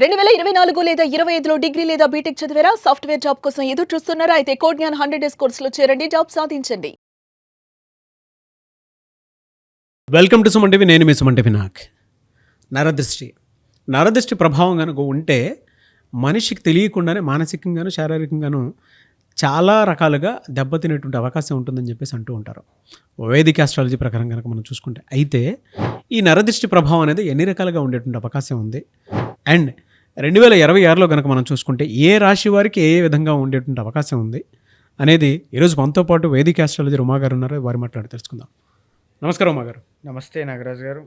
2024 లేదా 25లో డిగ్రీ లేదా బీటెక్ చదివారా? సాఫ్ట్‌వేర్ జాబ్ కోసం ఎదురు చూస్తున్నారా? అయితే కోడ్ జ్ఞాన్ 100 డేస్ కోర్సులో చేరండి. జాబ్ సాధించండి. Welcome to Suman TV. నేను మీ సుమన్ టీవీ. నరదృష్టి ప్రభావం కనుక ఉంటే మనిషికి తెలియకుండానే మానసికంగాను శారీరకంగాను చాలా రకాలుగా దెబ్బతినేటువంటి అవకాశం ఉంటుందని చెప్పేసి అంటూ ఉంటారు వైదిక ఆస్ట్రాలజీ ప్రకారం కనుక మనం చూసుకుంటే. అయితే ఈ నరదృష్టి ప్రభావం అనేది ఎన్ని రకాలుగా ఉండేటువంటి అవకాశం ఉంది, అండ్ 2026లో కనుక మనం చూసుకుంటే ఏ రాశి వారికి ఏ విధంగా ఉండేటువంటి అవకాశం ఉంది అనేది ఈరోజు మనతో పాటు వైదిక ఆస్ట్రాలజీ ఉమా గారు ఉన్నారు. వారి మాట్లాడి తెలుసుకుందాం. నమస్కారం ఉమా గారు. నమస్తే నాగరాజు గారు.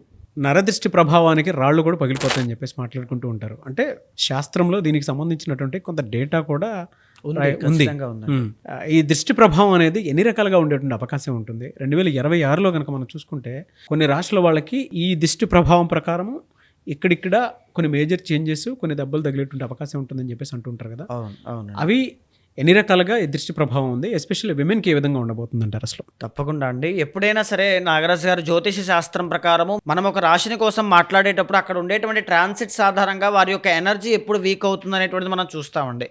నరదృష్టి ప్రభావానికి రాళ్ళు కూడా పగిలిపోతాయని చెప్పేసి మాట్లాడుకుంటూ ఉంటారు. అంటే శాస్త్రంలో దీనికి సంబంధించినటువంటి కొంత డేటా కూడా ఉంది. ఈ దృష్టి ప్రభావం అనేది ఎన్ని రకాలుగా ఉండేటువంటి అవకాశం ఉంటుంది? 2026లో కనుక మనం చూసుకుంటే కొన్ని రాష్ట్రాల వాళ్ళకి ఈ దృష్టి ప్రభావం ప్రకారం ఇక్కడిక్కడ కొన్ని మేజర్ చేంజెస్, కొన్ని దెబ్బలు తగిలేటువంటి అవకాశం ఉంటుందని చెప్పేసి అంటుంటారు కదా. అవును. అవి ఎన్ని రకాలుగా ఈ దృష్టి ప్రభావం ఉంది, ఎస్పెషల్లీ విమెన్కి ఏ విధంగా ఉండబోతుంది అంటారు అసలు? తప్పకుండా అండి. ఎప్పుడైనా సరే నాగరాజు గారు, జ్యోతిష శాస్త్రం ప్రకారము మనం ఒక రాశిని కోసం మాట్లాడేటప్పుడు అక్కడ ఉండేటువంటి ట్రాన్సిట్స్ ఆధారంగా వారి యొక్క ఎనర్జీ ఎప్పుడు వీక్ అవుతుంది అనేటువంటిది మనం చూస్తామండి.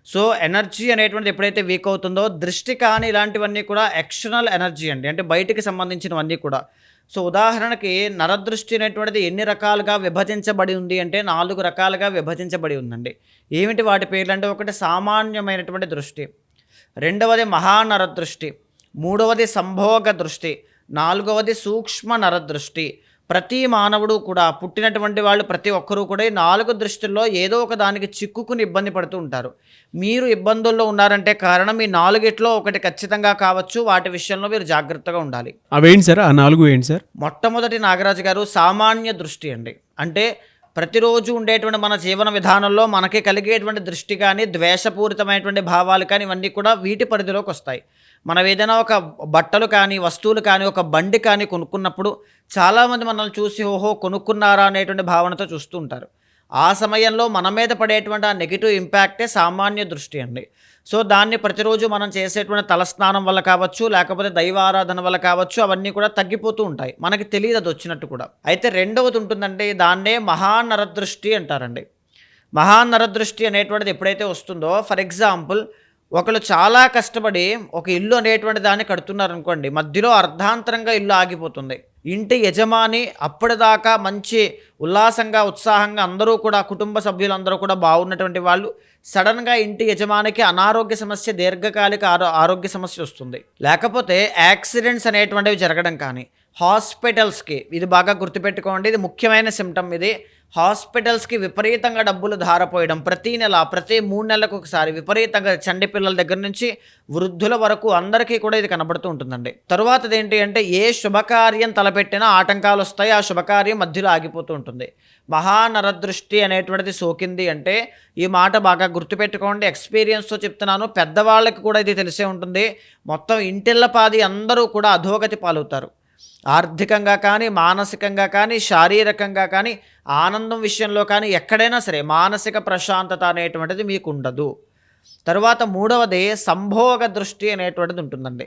సో ఎనర్జీ అనేటువంటిది ఎప్పుడైతే వీక్ అవుతుందో, దృష్టి కానీ ఇలాంటివన్నీ కూడా ఎక్స్టర్నల్ ఎనర్జీ అండి, అంటే బయటికి సంబంధించినవన్నీ కూడా. సో ఉదాహరణకి నరదృష్టి అనేటువంటిది ఎన్ని రకాలుగా విభజించబడి ఉంది అంటే 4 రకాలుగా విభజించబడి ఉందండి. ఏమిటి వాటి పేర్లు అంటే, ఒకటి సామాన్యమైనటువంటి దృష్టి, రెండవది మహానరదృష్టి, మూడవది సంభోగ దృష్టి, నాలుగవది సూక్ష్మ నరదృష్టి. ప్రతి మానవుడు కూడా, పుట్టినటువంటి వాళ్ళు ప్రతి ఒక్కరూ కూడా ఈ 4 దృష్టిల్లో ఏదో ఒక దానికి చిక్కుకుని ఇబ్బంది పడుతూ ఉంటారు. మీరు ఇబ్బందుల్లో ఉన్నారంటే కారణం ఈ 4గిట్లో ఒకటి ఖచ్చితంగా కావచ్చు. వాటి విషయంలో మీరు జాగ్రత్తగా ఉండాలి. అవేంటి సార్? ఆ 4 ఏంటి సార్? మొట్టమొదటి నాగరాజు గారు, సామాన్య దృష్టి అండి. అంటే ప్రతిరోజు ఉండేటువంటి మన జీవన విధానంలో మనకి కలిగేటువంటి దృష్టి కానీ, ద్వేషపూరితమైనటువంటి భావాలు కానీ, ఇవన్నీ కూడా వీటి పరిధిలోకి వస్తాయి. మనం ఏదైనా ఒక బట్టలు కానీ, వస్తువులు కానీ, ఒక బండి కానీ కొనుక్కున్నప్పుడు చాలామంది మనల్ని చూసి ఓహో కొనుక్కున్నారా అనేటువంటి భావనతో చూస్తూ ఉంటారు. ఆ సమయంలో మన మీద పడేటువంటి ఆ నెగిటివ్ ఇంపాక్టే సామాన్య దృష్టి అండి. సో దాన్ని ప్రతిరోజు మనం చేసేటువంటి తలస్నానం వల్ల కావచ్చు, లేకపోతే దైవారాధన వల్ల కావచ్చు, అవన్నీ కూడా తగ్గిపోతూ ఉంటాయి. మనకి తెలియదు అది వచ్చినట్టు కూడా. అయితే రెండవది ఉంటుందండి, దాన్నే మహానరదృష్టి అంటారండి. మహానరదృష్టి అనేటువంటిది ఎప్పుడైతే వస్తుందో, ఫర్ ఎగ్జాంపుల్ ఒకళ్ళు చాలా కష్టపడి ఒక ఇల్లు అనేటువంటి దాన్ని కడుతున్నారనుకోండి, మధ్యలో అర్ధాంతరంగా ఇల్లు ఆగిపోతుంది. ఇంటి యజమాని అప్పటిదాకా మంచి ఉల్లాసంగా, ఉత్సాహంగా అందరూ కూడా, కుటుంబ సభ్యులందరూ కూడా బాగున్నటువంటి వాళ్ళు సడన్గా ఇంటి యజమానికి అనారోగ్య సమస్య, దీర్ఘకాలిక ఆరోగ్య సమస్య వస్తుంది. లేకపోతే యాక్సిడెంట్స్ అనేటువంటివి జరగడం కానీ, హాస్పిటల్స్కి, ఇది బాగా గుర్తుపెట్టుకోండి, ఇది ముఖ్యమైన సిమ్టమ్. ఇది హాస్పిటల్స్కి విపరీతంగా డబ్బులు ధారపోయడం, ప్రతి నెల, ప్రతి 3 నెలలకు ఒకసారి విపరీతంగా, చంటి పిల్లల దగ్గర నుంచి వృద్ధుల వరకు అందరికీ కూడా ఇది కనబడుతూ ఉంటుందండి. తరువాతది ఏంటి అంటే, ఏ శుభకార్యం తలపెట్టినా ఆటంకాలు వస్తాయి, ఆ శుభకార్యం మధ్యలో ఆగిపోతూ ఉంటుంది. మహానరదృష్టి అనేటువంటిది సోకింది అంటే, ఈ మాట బాగా గుర్తుపెట్టుకోండి, ఎక్స్పీరియన్స్తో చెప్తున్నాను, పెద్దవాళ్ళకి కూడా ఇది తెలిసే ఉంటుంది. మొత్తం ఇంటిళ్ళపాది అందరూ కూడా అధోగతి పాలవుతారు. ఆర్థికంగా కానీ, మానసికంగా కానీ, శారీరకంగా కానీ, ఆనందం విషయంలో కానీ, ఎక్కడైనా సరే మానసిక ప్రశాంతత అనేటువంటిది మీకు ఉండదు. తరువాత మూడవది సంభోగ దృష్టి అనేటువంటిది ఉంటుందండి.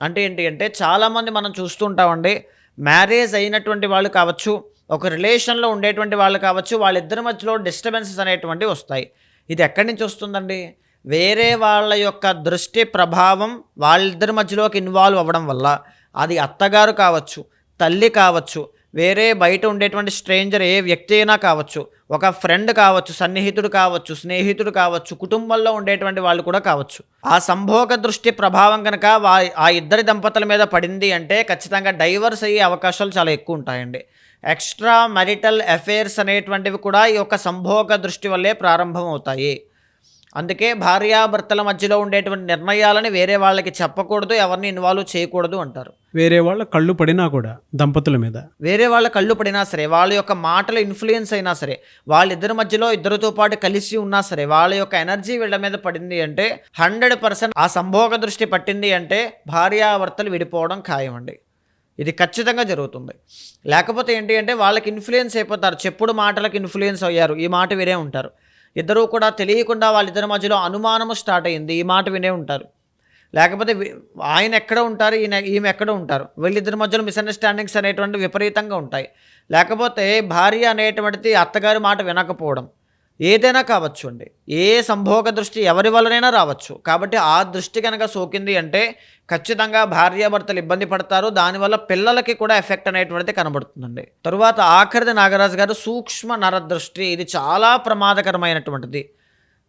అంటే ఏంటి అంటే, చాలామంది మనం చూస్తుంటామండి, మ్యారేజ్ అయినటువంటి వాళ్ళు కావచ్చు, ఒక రిలేషన్లో ఉండేటువంటి వాళ్ళు కావచ్చు, వాళ్ళిద్దరి మధ్యలో డిస్టర్బెన్సెస్ అనేటువంటివి వస్తాయి. ఇది ఎక్కడి నుంచి వస్తుందండి? వేరే వాళ్ళ యొక్క దృష్టి ప్రభావం వాళ్ళిద్దరి మధ్యలోకి ఇన్వాల్వ్ అవ్వడం వల్ల, అది అత్తగారు కావచ్చు, తల్లి కావచ్చు, వేరే బయట ఉండేటువంటి స్ట్రేంజర్ ఏ వ్యక్తి అయినా కావచ్చు, ఒక ఫ్రెండ్ కావచ్చు, సన్నిహితుడు కావచ్చు, స్నేహితుడు కావచ్చు, కుటుంబంలో ఉండేటువంటి వాళ్ళు కూడా కావచ్చు. ఆ సంభోగ దృష్టి ప్రభావం కనుక ఆ ఇద్దరి దంపతుల మీద పడింది అంటే ఖచ్చితంగా డైవర్స్ అయ్యే అవకాశాలు చాలా ఎక్కువ ఉంటాయండి. ఎక్స్ట్రా మ్యారిటల్ అఫైర్స్ అనేటువంటివి కూడా ఈ యొక్క సంభోగ దృష్టి వల్లే ప్రారంభం అవుతాయి. అందుకే భార్యాభర్తల మధ్యలో ఉండేటువంటి నిర్ణయాలని వేరే వాళ్ళకి చెప్పకూడదు, ఎవరిని ఇన్వాల్వ్ చేయకూడదు అంటారు. వేరే వాళ్ళ కళ్ళు పడినా కూడా, దంపతుల మీద వేరే వాళ్ళ కళ్ళు పడినా సరే, వాళ్ళ యొక్క మాటలు ఇన్ఫ్లుయెన్స్ అయినా సరే, వాళ్ళిద్దరి మధ్యలో ఇద్దరితో పాటు కలిసి ఉన్నా సరే, వాళ్ళ యొక్క ఎనర్జీ వీళ్ళ మీద పడింది అంటే 100% ఆ సంభోగ దృష్టి పట్టింది అంటే భార్యాభర్తలు విడిపోవడం ఖాయం అండి. ఇది ఖచ్చితంగా జరుగుతుంది. లేకపోతే ఏంటి అంటే, వాళ్ళకి ఇన్ఫ్లుయెన్స్ అయిపోతారు, చెప్పుడు మాటలకు ఇన్ఫ్లుయెన్స్ అయ్యారు, ఈ మాట వినే ఉంటారు. ఇద్దరూ కూడా తెలియకుండా వాళ్ళిద్దరి మధ్యలో అనుమానము స్టార్ట్ అయ్యింది, ఈ మాట వినే ఉంటారు. లేకపోతే ఆయన ఎక్కడ ఉంటారు, ఈమె ఎక్కడ ఉంటారు, వీళ్ళిద్దరి మధ్యలో మిస్అండర్స్టాండింగ్స్ అనేటువంటి విపరీతంగా ఉంటాయి. లేకపోతే భార్య అనేటువంటిది అత్తగారి మాట వినకపోవడం, ఏదైనా కావచ్చు అండి. ఏ సంభోగ దృష్టి ఎవరి వల్లనైనా రావచ్చు. కాబట్టి ఆ దృష్టి కనుక సోకింది అంటే ఖచ్చితంగా భార్యాభర్తలు ఇబ్బంది పడతారు. దానివల్ల పిల్లలకి కూడా ఎఫెక్ట్ అనేటువంటిది కనబడుతుందండి. తరువాత ఆఖరిది నాగరాజు గారు సూక్ష్మ నరదృష్టి. ఇది చాలా ప్రమాదకరమైనటువంటిది.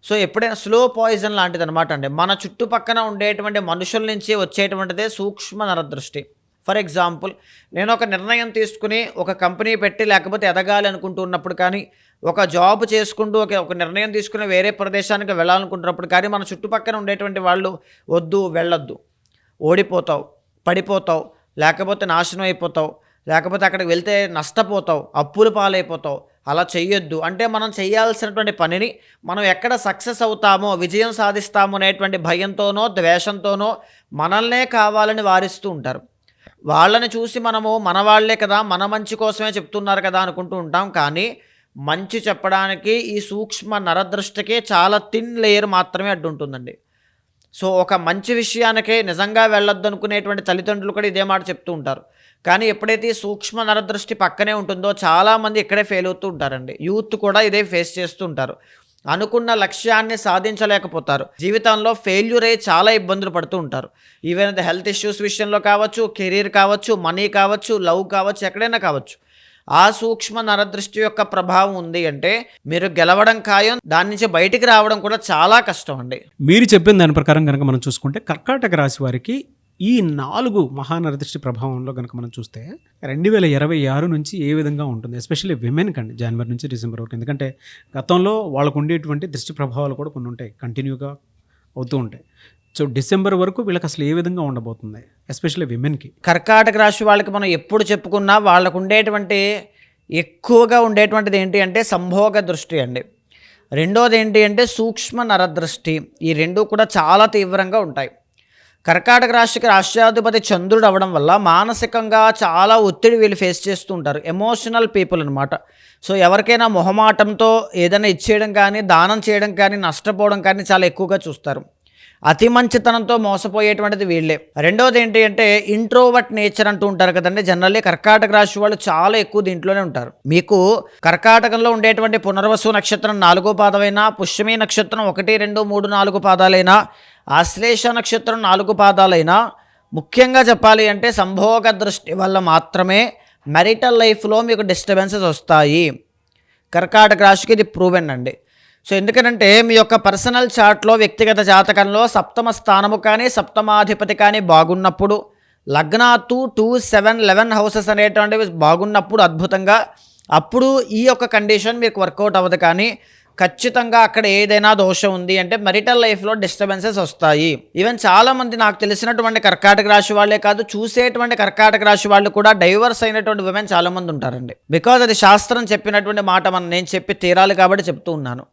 సో ఎప్పుడైనా స్లో పాయిజన్ లాంటిది అనమాట అండి. మన చుట్టుపక్కన ఉండేటువంటి మనుషుల నుంచి వచ్చేటువంటిదే సూక్ష్మ నరదృష్టి. ఫర్ ఎగ్జాంపుల్, నేను ఒక నిర్ణయం తీసుకుని ఒక కంపెనీ పెట్టి లేకపోతే ఎదగాలి అనుకుంటూ ఉన్నప్పుడు కానీ, ఒక జాబ్ చేసుకుంటూ ఒక నిర్ణయం తీసుకుని వేరే ప్రదేశానికి వెళ్ళాలనుకుంటున్నప్పుడు కానీ, మన చుట్టుపక్కల ఉండేటువంటి వాళ్ళు వద్దు, వెళ్ళొద్దు, ఓడిపోతావు, పడిపోతావు, లేకపోతే నాశనం అయిపోతావు, లేకపోతే అక్కడికి వెళ్తే నష్టపోతావు, అప్పులు పాలైపోతావు, అలా చెయ్యొద్దు అంటే మనం చేయాల్సినటువంటి పనిని మనం ఎక్కడ సక్సెస్ అవుతామో, విజయం సాధిస్తామో అనేటువంటి భయంతోనో ద్వేషంతోనో మనల్నే కావాలని వారిస్తూ ఉంటారు. వాళ్ళని చూసి మనము మన వాళ్ళే కదా, మన మంచి కోసమే చెప్తున్నారు కదా అనుకుంటూ ఉంటాం. కానీ మంచి చెప్పడానికి ఈ సూక్ష్మ నరదృష్టికే చాలా థిన్ లేయర్ మాత్రమే అడ్డుంటుందండి. సో ఒక మంచి విషయానికే నిజంగా వెళ్ళొద్దు అనుకునేటువంటి తల్లిదండ్రులు కూడా ఇదే మాట చెప్తూ ఉంటారు. కానీ ఎప్పుడైతే ఈ సూక్ష్మ నరదృష్టి పక్కనే ఉంటుందో చాలామంది ఇక్కడే ఫెయిల్ అవుతూ ఉంటారండి. యూత్ కూడా ఇదే ఫేస్ చేస్తూ ఉంటారు. అనుకున్న లక్ష్యాన్ని సాధించలేకపోతారు. జీవితంలో ఫెయిల్యూర్ అయ్యి చాలా ఇబ్బందులు పడుతూ ఉంటారు. ఈవెన్ ద హెల్త్ ఇష్యూస్ విషయంలో కావచ్చు, కెరీర్ కావచ్చు, మనీ కావచ్చు, లవ్ కావచ్చు, ఎక్కడైనా కావచ్చు. ఆ సూక్ష్మ నరదృష్టి యొక్క ప్రభావం ఉంది అంటే మీరు గెలవడం ఖాయం, దాని నుంచి బయటికి రావడం కూడా చాలా కష్టం అండి. మీరు చెప్పిన దాని ప్రకారం కనుక మనం చూసుకుంటే కర్కాటక రాశి వారికి ఈ 4 మహానరదృష్టి ప్రభావంలో కనుక మనం చూస్తే 2026 నుంచి ఏ విధంగా ఉంటుంది, ఎస్పెషల్లీ విమెన్ కండి, జనవరి నుంచి డిసెంబర్ వరకు. ఎందుకంటే గతంలో వాళ్ళకు ఉండేటువంటి దృష్టి ప్రభావాలు కూడా కొన్ని ఉంటాయి, కంటిన్యూగా అవుతూ ఉంటాయి. సో డిసెంబర్ వరకు వీళ్ళకి అసలు ఏ విధంగా ఉండబోతుంది, ఎస్పెషల్లీ విమెన్కి? కర్కాటక రాశి వాళ్ళకి మనం ఎప్పుడు చెప్పుకున్నా వాళ్ళకు ఉండేటువంటి ఎక్కువగా ఉండేటువంటిది ఏంటి అంటే సంభోగ దృష్టి అండి. రెండోది ఏంటి అంటే సూక్ష్మ నరదృష్టి. ఈ రెండు కూడా చాలా తీవ్రంగా ఉంటాయి. కర్కాటక రాశికి రాష్ట్రాధిపతి చంద్రుడు అవ్వడం వల్ల మానసికంగా చాలా ఒత్తిడి వీళ్ళు ఫేస్ చేస్తూ ఉంటారు. ఎమోషనల్ పీపుల్ అనమాట. సో ఎవరికైనా మొహమాటంతో ఏదైనా ఇచ్చేయడం కానీ, దానం చేయడం కానీ, నష్టపోవడం కానీ చాలా ఎక్కువగా చూస్తారు. అతి మంచితనంతో మోసపోయేటువంటిది వీళ్ళే. రెండోది ఏంటి అంటే ఇంట్రోవర్ట్ నేచర్ అంటూ ఉంటారు కదండి. జనరల్లీ కర్కాటక రాశి వాళ్ళు చాలా ఎక్కువ దీంట్లోనే ఉంటారు. మీకు కర్కాటకంలో ఉండేటువంటి పునర్వసు నక్షత్రం 4వ పాదమైనా, పుష్యమి నక్షత్రం 1, 2, 3, 4 పాదాలైనా, ఆశ్లేష నక్షత్రం 4 పాదాలైనా, ముఖ్యంగా చెప్పాలి అంటే సంభోగ దృష్టి వల్ల మాత్రమే మ్యారిటల్ లైఫ్లో మీకు డిస్టర్బెన్సెస్ వస్తాయి. కర్కాటక రాశికి ఇది ప్రూవెన్ అండి. సో ఎందుకంటే మీ యొక్క పర్సనల్ చార్ట్లో, వ్యక్తిగత జాతకంలో సప్తమ స్థానము కానీ, సప్తమాధిపతి కానీ బాగున్నప్పుడు, లగ్నాతు 2, 7, 11 హౌసెస్ అనేటువంటివి బాగున్నప్పుడు అద్భుతంగా, అప్పుడు ఈ యొక్క కండిషన్ మీకు వర్కౌట్ అవ్వదు. కానీ ఖచ్చితంగా అక్కడ ఏదైనా దోషం ఉంది అంటే మెరిటల్ లైఫ్లో డిస్టర్బెన్సెస్ వస్తాయి. ఈవెన్ చాలామంది నాకు తెలిసినటువంటి కర్కాటక రాశి వాళ్ళే కాదు, చూసేటువంటి కర్కాటక రాశి వాళ్ళు కూడా డైవర్స్ అయినటువంటి విమెన్ చాలామంది ఉంటారండి. బికాజ్ అది శాస్త్రం చెప్పినటువంటి మాట, నేను చెప్పి తీరాలి కాబట్టి చెప్తూ ఉన్నాను.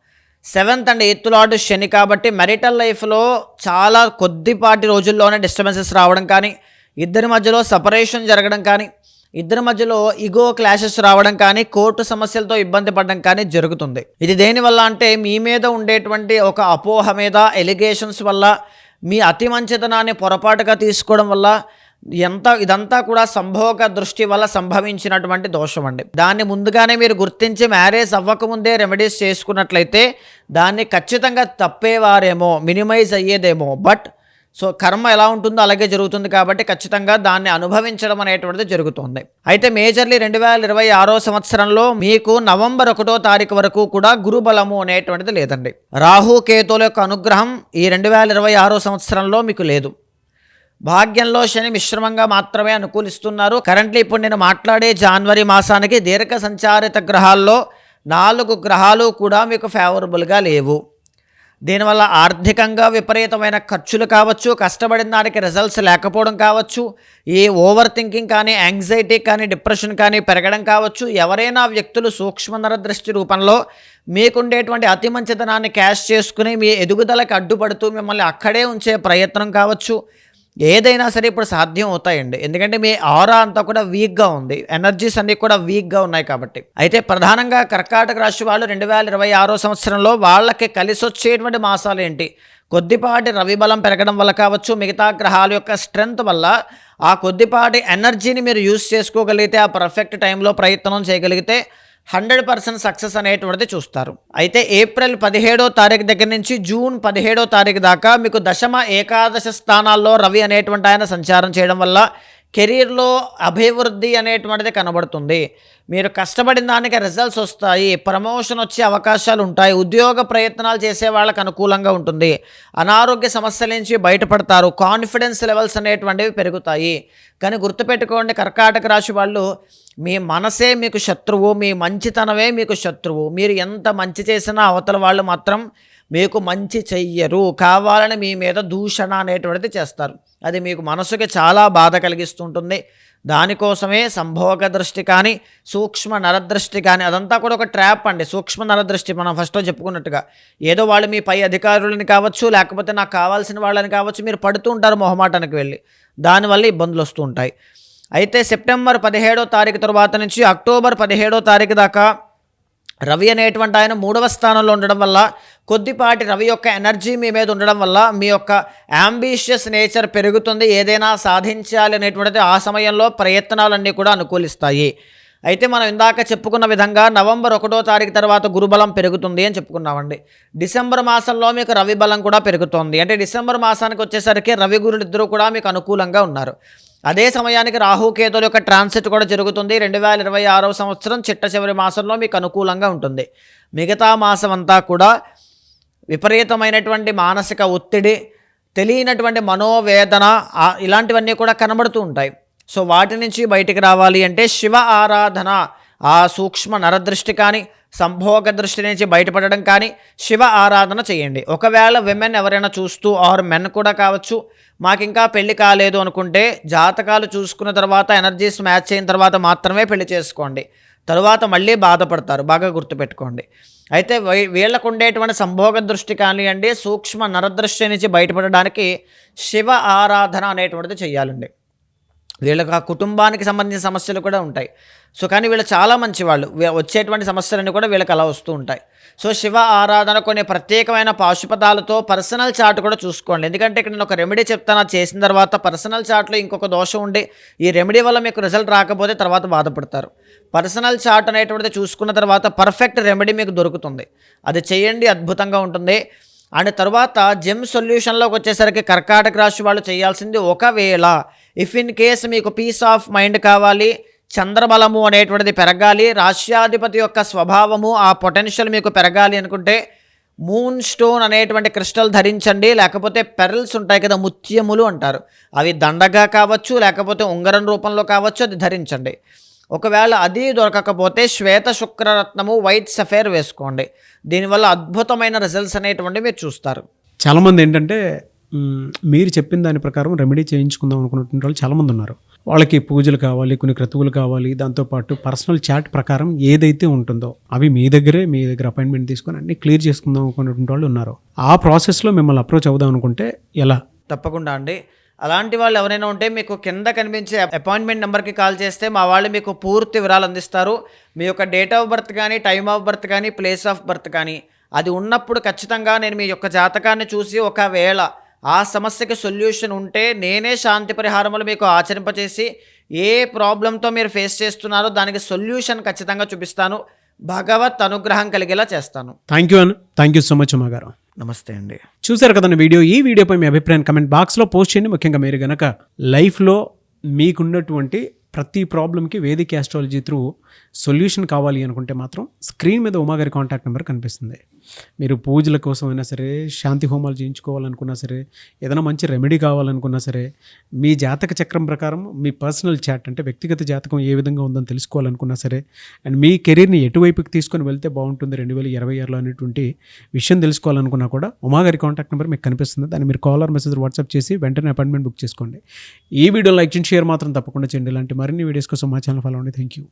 7th అండ్ 8th లార్డ్ శని కాబట్టి మెరిటల్ లైఫ్లో చాలా కొద్దిపాటి రోజుల్లోనే డిస్టర్బెన్సెస్ రావడం కానీ, ఇద్దరి మధ్యలో సపరేషన్ జరగడం కానీ, ఇద్దరి మధ్యలో ఇగో క్లాషెస్ రావడం కానీ, కోర్టు సమస్యలతో ఇబ్బంది పడడం కానీ జరుగుతుంది. ఇది దేనివల్ల అంటే మీ మీద ఉండేటువంటి ఒక అపోహ మీద, ఎలిగేషన్స్ వల్ల, మీ అతి మంచితనాన్ని పొరపాటుగా తీసుకోవడం వల్ల, ఇదంతా కూడా సంభోగ దృష్టి వల్ల సంభవించినటువంటి దోషం అండి. దాన్ని ముందుగానే మీరు గుర్తించి మ్యారేజ్ అవ్వకముందే రెమెడీస్ చేసుకున్నట్లయితే దాన్ని ఖచ్చితంగా తప్పేవారేమో, మినిమైజ్ అయ్యేదేమో. బట్ సో కర్మ ఎలా ఉంటుందో అలాగే జరుగుతుంది కాబట్టి ఖచ్చితంగా దాన్ని అనుభవించడం అనేటువంటిది జరుగుతుంది. అయితే మేజర్లీ 2026 సంవత్సరంలో మీకు నవంబర్ 1వ తారీఖు వరకు కూడా గురుబలము అనేటువంటిది లేదండి. రాహు కేతుల యొక్క అనుగ్రహం ఈ 2026 సంవత్సరంలో మీకు లేదు. భాగ్యంలో శని మిశ్రమంగా మాత్రమే అనుకూలిస్తున్నారు. కరెంట్లీ ఇప్పుడు నేను మాట్లాడే జనవరి మాసానికి దీర్ఘ సంచారిత గ్రహాల్లో 4 గ్రహాలు కూడా మీకు ఫేవరబుల్గా లేవు. దీనివల్ల ఆర్థికంగా విపరీతమైన ఖర్చులు కావచ్చు, కష్టపడిన దానికి రిజల్ట్స్ లేకపోవడం కావచ్చు, ఈ ఓవర్ థింకింగ్ కానీ, యాంగ్జైటీ కానీ, డిప్రెషన్ కానీ పెరగడం కావచ్చు. ఎవరైనా వ్యక్తులు సూక్ష్మ నరదృష్టి రూపంలో మీకుండేటువంటి అతి మంచితనాన్ని క్యాష్ చేసుకుని మీ ఎదుగుదలకు అడ్డుపడుతూ మిమ్మల్ని అక్కడే ఉంచే ప్రయత్నం కావచ్చు. ఏదైనా సరే ఇప్పుడు సాధ్యం అవుతాయండి. ఎందుకంటే మీ ఆరా అంతా కూడా వీక్గా ఉంది, ఎనర్జీస్ అన్నీ కూడా వీక్గా ఉన్నాయి కాబట్టి. అయితే ప్రధానంగా కర్కాటక రాశి వాళ్ళు 2026 సంవత్సరంలో వాళ్ళకి కలిసి వచ్చేటువంటి మాసాలు ఏంటి? కొద్దిపాటి రవిబలం పెరగడం వల్ల కావచ్చు, మిగతా గ్రహాల యొక్క స్ట్రెంగ్త్ వల్ల ఆ కొద్దిపాటి ఎనర్జీని మీరు యూజ్ చేసుకోగలిగితే, ఆ పర్ఫెక్ట్ టైంలో ప్రయత్నం చేయగలిగితే 100% సక్సెస్ అనేటువంటిది చూస్తారు. అయితే ఏప్రిల్ 17వ తారీఖు దగ్గర నుంచి జూన్ 17వ తారీఖు దాకా మీకు దశమ ఏకాదశ స్థానాల్లో రవి అనేటువంటి ఆయన సంచారం చేయడం వల్ల కెరీర్లో అభివృద్ధి అనేటువంటిది కనబడుతుంది. మీరు కష్టపడిన దానికి రిజల్ట్స్ వస్తాయి, ప్రమోషన్ వచ్చే అవకాశాలు ఉంటాయి, ఉద్యోగ ప్రయత్నాలు చేసే వాళ్ళకు అనుకూలంగా ఉంటుంది, అనారోగ్య సమస్యల నుంచి బయటపడతారు, కాన్ఫిడెన్స్ లెవెల్స్ అనేటువంటివి పెరుగుతాయి. కానీ గుర్తుపెట్టుకోండి, కర్కాటక రాశి వాళ్ళు మీ మనసే మీకు శత్రువు, మీ మంచితనమే మీకు శత్రువు. మీరు ఎంత మంచి చేసినా అవతల వాళ్ళు మాత్రం మీకు మంచి చెయ్యరు, కావాలని మీ మీద దూషణ అనేటువంటిది చేస్తారు. అది మీకు మనసుకి చాలా బాధ కలిగిస్తుంటుంది. దానికోసమే సంభోగ దృష్టి కానీ సూక్ష్మ నరదృష్టి కానీ అదంతా కూడా ఒక ట్రాప్ అండి. సూక్ష్మ నరదృష్టి మనం ఫస్ట్లో చెప్పుకున్నట్టుగా ఏదో వాళ్ళు మీ పై అధికారులని కావచ్చు, లేకపోతే నాకు కావాల్సిన వాళ్ళని కావచ్చు, మీరు పడుతూ ఉంటారు మొహమాటానికి వెళ్ళి, దానివల్ల ఇబ్బందులు వస్తూ ఉంటాయి. అయితే సెప్టెంబర్ 17వ తారీఖు తర్వాత నుంచి అక్టోబర్ 17వ తారీఖు దాకా రవి అనేటువంటి ఆయన 3వ స్థానంలో ఉండడం వల్ల కొద్దిపాటి రవి యొక్క ఎనర్జీ మీ మీద ఉండడం వల్ల మీ యొక్క యాంబిషియస్ నేచర్ పెరుగుతుంది. ఏదైనా సాధించాలి అనేటువంటిది ఆ సమయంలో ప్రయత్నాలన్నీ కూడా అనుకూలిస్తాయి. అయితే మనం ఇందాక చెప్పుకున్న విధంగా నవంబర్ 1వ తారీఖు తర్వాత గురుబలం పెరుగుతుంది అని చెప్పుకున్నామండి. డిసెంబర్ మాసంలో మీకు రవి బలం కూడా పెరుగుతుంది. అంటే డిసెంబర్ మాసానికి వచ్చేసరికి రవి గురుడు ఇద్దరు కూడా మీకు అనుకూలంగా ఉన్నారు. అదే సమయానికి రాహుకేతుల యొక్క ట్రాన్సిట్ కూడా జరుగుతుంది. 2026వ సంవత్సరం చిట్ట చివరి మాసంలో మీకు అనుకూలంగా ఉంటుంది. మిగతా మాసం అంతా కూడా విపరీతమైనటువంటి మానసిక ఒత్తిడి, తెలియనటువంటి మనోవేదన ఇలాంటివన్నీ కూడా కనబడుతూ ఉంటాయి. సో వాటి నుంచి బయటికి రావాలి అంటే శివ ఆరాధన, ఆ సూక్ష్మ నరదృష్టి కానీ సంభోగ దృష్టి నుంచి బయటపడడం కానీ శివ ఆరాధన చేయండి. ఒకవేళ విమెన్ ఎవరైనా చూస్తూ ఆర్ మెన్ కూడా కావచ్చు, మాకు ఇంకా పెళ్లి కాలేదు అనుకుంటే జాతకాలు చూసుకున్న తర్వాత ఎనర్జీస్ మ్యాచ్ అయిన తర్వాత మాత్రమే పెళ్లి చేసుకోండి. తరువాత మళ్ళీ బాధపడతారు, బాగా గుర్తుపెట్టుకోండి. అయితే వీళ్ళకు ఉండేటువంటి సంభోగ దృష్టి కానివ్వండి, సూక్ష్మ నరదృష్టి నుంచి బయటపడడానికి శివ ఆరాధన అనేటువంటిది చేయాలండి. వీళ్ళకి ఆ కుటుంబానికి సంబంధించిన సమస్యలు కూడా ఉంటాయి. సో కానీ వీళ్ళు చాలా మంచివాళ్ళు, వచ్చేటువంటి సమస్యలన్నీ కూడా వీళ్ళకి అలా వస్తూ ఉంటాయి. సో శివ ఆరాధన కొన్ని ప్రత్యేకమైన పాశుపదాలతో పర్సనల్ చార్ట్ కూడా చూసుకోండి. ఎందుకంటే ఇక్కడ నేను ఒక రెమెడీ చెప్తాను, అది చేసిన తర్వాత పర్సనల్ చార్ట్లో ఇంకొక దోషం ఉండి ఈ రెమెడీ వల్ల మీకు రిజల్ట్ రాకపోతే తర్వాత బాధపడతారు. పర్సనల్ చార్ట్ అనేటువంటిది చూసుకున్న తర్వాత పర్ఫెక్ట్ రెమెడీ మీకు దొరుకుతుంది, అది చేయండి, అద్భుతంగా ఉంటుంది. అండ్ తర్వాత జెమ్ సొల్యూషన్లోకి వచ్చేసరికి కర్కాటక రాశి వాళ్ళు చేయాల్సింది, ఒకవేళ ఇఫ్ ఇన్ కేస్ మీకు పీస్ ఆఫ్ మైండ్ కావాలి, చంద్రబలము అనేటువంటిది పెరగాలి, రాష్ట్రాధిపతి యొక్క స్వభావము ఆ పొటెన్షియల్ మీకు పెరగాలి అనుకుంటే మూన్ స్టోన్ అనేటువంటి క్రిస్టల్ ధరించండి. లేకపోతే పెరల్స్ ఉంటాయి కదా, ముత్యములు అంటారు, అవి దండగా కావచ్చు, లేకపోతే ఉంగరం రూపంలో కావచ్చు, అది ధరించండి. ఒకవేళ అది దొరకకపోతే శ్వేత శుక్రరత్నము వైట్ సఫేర్ వేసుకోండి. దీనివల్ల అద్భుతమైన రిజల్ట్స్ అనేటువంటి మీరు చూస్తారు. చాలామంది ఏంటంటే మీరు చెప్పిన దాని ప్రకారం రెమెడీ చేయించుకుందాం అనుకున్నటువంటి వాళ్ళు చాలామంది ఉన్నారు. వాళ్ళకి పూజలు కావాలి, కొన్ని క్రతువులు కావాలి, దాంతోపాటు పర్సనల్ చాట్ ప్రకారం ఏదైతే ఉంటుందో అవి మీ దగ్గర అపాయింట్మెంట్ తీసుకొని అన్ని క్లియర్ చేసుకుందాం అనుకున్నటువంటి వాళ్ళు ఉన్నారు. ఆ ప్రాసెస్లో మిమ్మల్ని అప్రోచ్ అవుదాం అనుకుంటే ఎలా? తప్పకుండా అండి. అలాంటి వాళ్ళు ఎవరైనా ఉంటే మీకు కింద కనిపించే అపాయింట్మెంట్ నెంబర్కి కాల్ చేస్తే మా వాళ్ళు మీకు పూర్తి వివరాలు అందిస్తారు. మీ యొక్క డేట్ ఆఫ్ బర్త్ కానీ, టైమ్ ఆఫ్ బర్త్ కానీ, ప్లేస్ ఆఫ్ బర్త్ కానీ అది ఉన్నప్పుడు ఖచ్చితంగా నేను మీ యొక్క జాతకాన్ని చూసి ఒకవేళ ఆ సమస్యకి సొల్యూషన్ ఉంటే నేనే శాంతి పరిహారములు మీకు ఆచరింపచేసి ఏ ప్రాబ్లంతో మీరు ఫేస్ చేస్తున్నారో దానికి సొల్యూషన్ ఖచ్చితంగా చూపిస్తాను. భగవత్ అనుగ్రహం కలిగేలా చేస్తాను. Thank you so much Uma గారు. నమస్తే అండి. చూసారు కదండి వీడియో. ఈ వీడియోపై మీ అభిప్రాయం కమెంట్ బాక్స్లో పోస్ట్ చేయండి. ముఖ్యంగా మీరు కనుక లైఫ్లో మీకున్నటువంటి ప్రతి ప్రాబ్లంకి వేదిక ఆస్ట్రాలజీ త్రూ సొల్యూషన్ కావాలి అనుకుంటే మాత్రం స్క్రీన్ మీద ఉమా గారి కాంటాక్ట్ నెంబర్ కనిపిస్తుంది. మీరు పూజల కోసం అయినా సరే, శాంతి హోమాలు చేయించుకోవాలనుకున్నా సరే, ఏదైనా మంచి రెమెడీ కావాలనుకున్నా సరే, మీ జాతక చక్రం ప్రకారం మీ పర్సనల్ చాట్ అంటే వ్యక్తిగత జాతకం ఏ విధంగా ఉందని తెలుసుకోవాలనుకున్నా సరే, అండ్ మీ కెరీర్ని ఎటువైపుకి తీసుకొని వెళ్తే బాగుంటుంది 2026లో అనేటువంటి విషయం తెలుసుకోవాలనుకున్నా కూడా ఉమా గారి కాంటాక్ట్ నెంబర్ మీకు కనిపిస్తుంది. దాన్ని మీరు కాల్ ఆర్ మెసేజ్ వాట్సాప్ చేసి వెంటనే అపాయింట్మెంట్ బుక్ చేసుకోండి. ఈ వీడియో లైక్ చేయండి, షేర్ మాత్రం తప్పకుండా చేయండి. ఇలాంటి మరిన్ని వీడియోస్ కోసం మా ఛానల్ ఫాలో అవ్వండి. Thank you.